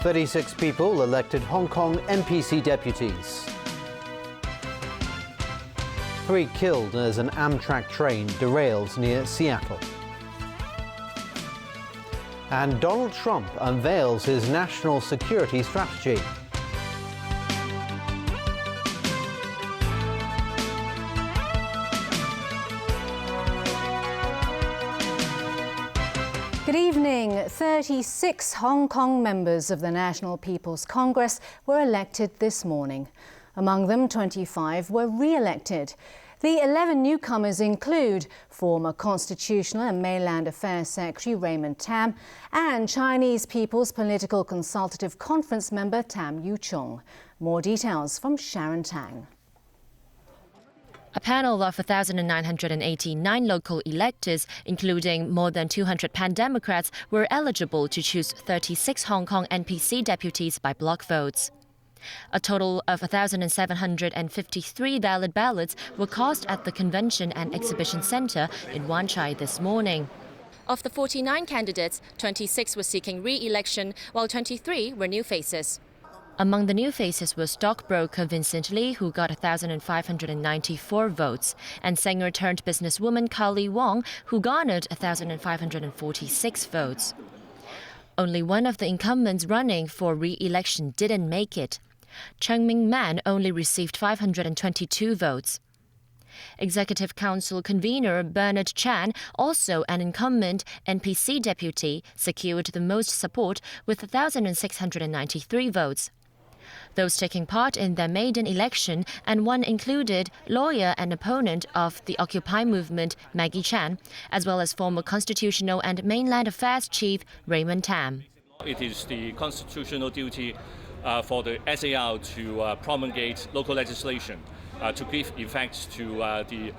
"36 people elected Hong Kong NPC deputies. 3 killed as an Amtrak train derails near Seattle." And Donald Trump unveils his national security strategy. Good evening. 36 Hong Kong members of the National People's Congress were elected this morning. Among them, 25 were re-elected. The 11 newcomers include former Constitutional and Mainland Affairs Secretary Raymond Tam and Chinese People's Political Consultative Conference member Tam Yu-chung. More details from Sharon Tang. A panel of 1,989 local electors, including more than 200 pan-Democrats, were eligible to choose 36 Hong Kong NPC deputies by block votes. A total of 1,753 valid ballots were cast at the Convention and Exhibition Centre in Wan Chai this morning. Of the 49 candidates, 26 were seeking re-election, while 23 were new faces. Among the new faces was stockbroker Vincent Lee, who got 1,594 votes, and singer-turned-businesswoman Carly Wong, who garnered 1,546 votes. Only one of the incumbents running for re-election didn't make it. Cheng Ming-man only received 522 votes. Executive Council convener Bernard Chan, also an incumbent NPC deputy, secured the most support with 1,693 votes. Those taking part in their maiden election, and one included lawyer and opponent of the Occupy movement, Maggie Chan, as well as former Constitutional and Mainland Affairs Chief Raymond Tam. It is the constitutional duty for the SAR to promulgate local legislation to give effect to the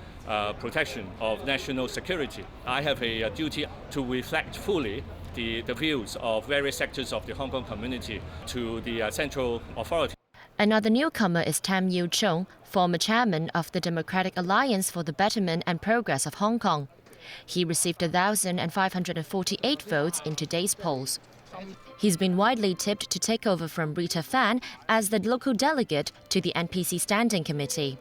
protection of national security. I have a duty to reflect fully the views of various sectors of the Hong Kong community to the central authority. Another newcomer is Tam Yu-chung, former chairman of the Democratic Alliance for the Betterment and Progress of Hong Kong. He received 1,548 votes in today's polls. He's been widely tipped to take over from Rita Fan as the local delegate to the NPC Standing Committee.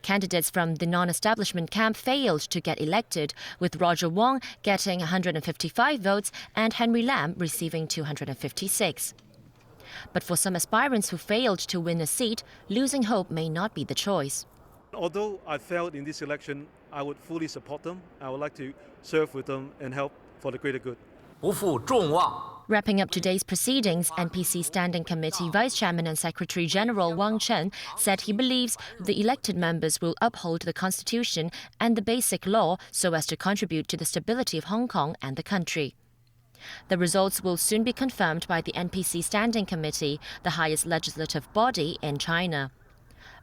Candidates from the non-establishment camp failed to get elected, with Roger Wong getting 155 votes and Henry Lam receiving 256. But for some aspirants who failed to win a seat, losing hope may not be the choice. Although I failed in this election, I would fully support them. I would like to serve with them and help for the greater good. Wrapping up today's proceedings, NPC Standing Committee Vice Chairman and Secretary General Wang Chen said he believes the elected members will uphold the Constitution and the Basic Law so as to contribute to the stability of Hong Kong and the country. The results will soon be confirmed by the NPC Standing Committee, the highest legislative body in China.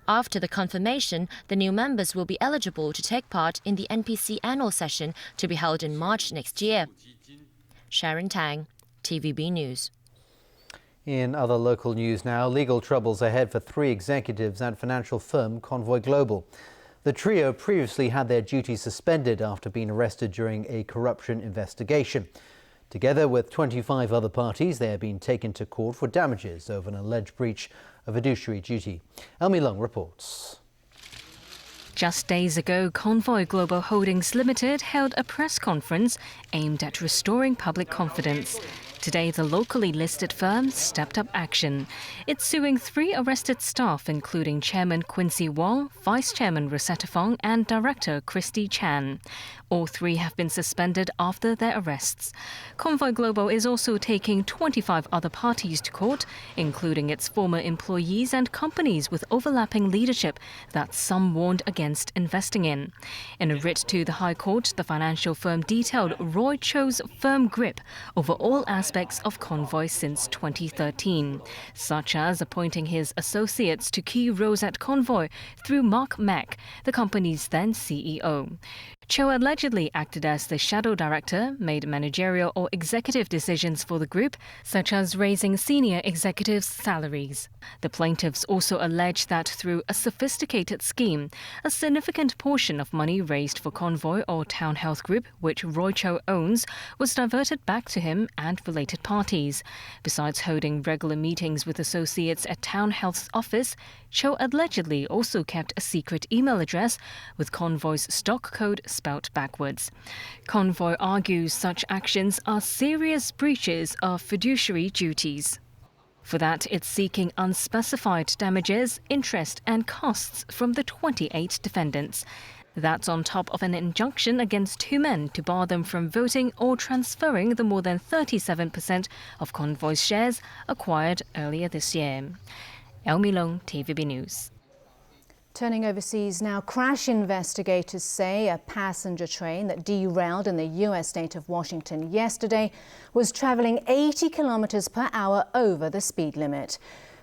After the confirmation, the new members will be eligible to take part in the NPC annual session to be held in March next year. Sharon Tang, TVB News. In other local news now, legal troubles ahead for 3 executives at financial firm Convoy Global. The trio previously had their duties suspended after being arrested during a corruption investigation. Together with 25 other parties, they have been taken to court for damages over an alleged breach of fiduciary duty. Elmi Lung reports. Just days ago, Convoy Global Holdings Limited held a press conference aimed at restoring public confidence. Today, the locally listed firm stepped up action. It's suing 3 arrested staff, including Chairman Quincy Wong, Vice Chairman Rosetta Fong, and Director Christy Chan. All 3 have been suspended after their arrests. Convoy Global is also taking 25 other parties to court, including its former employees and companies with overlapping leadership that some warned against investing in. In a writ to the High Court, the financial firm detailed Roy Cho's firm grip over all aspects aspects of Convoy since 2013, such as appointing his associates to key roles at Convoy through Mark Mack, the company's then CEO. Cho allegedly acted as the shadow director, made managerial or executive decisions for the group, such as raising senior executives' salaries. The plaintiffs also allege that through a sophisticated scheme, a significant portion of money raised for Convoy or Town Health Group, which Roy Cho owns, was diverted back to him and related parties. Besides holding regular meetings with associates at Town Health's office, Cho allegedly also kept a secret email address with Convoy's stock code spelt backwards. Convoy argues such actions are serious breaches of fiduciary duties. For that, it's seeking unspecified damages, interest and costs from the 28 defendants. That's on top of an injunction against 2 men to bar them from voting or transferring the more than 37% of Convoy's shares acquired earlier this year. Elmi Long, TVB News. Turning overseas now, crash investigators say a passenger train that derailed in the U.S. state of Washington yesterday was travelling 80 kilometres per hour over the speed limit.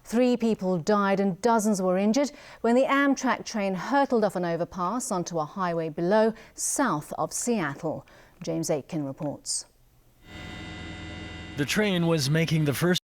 3 people died and dozens were injured when the Amtrak train hurtled off an overpass onto a highway below, south of Seattle. James Aitken reports. The train was making the first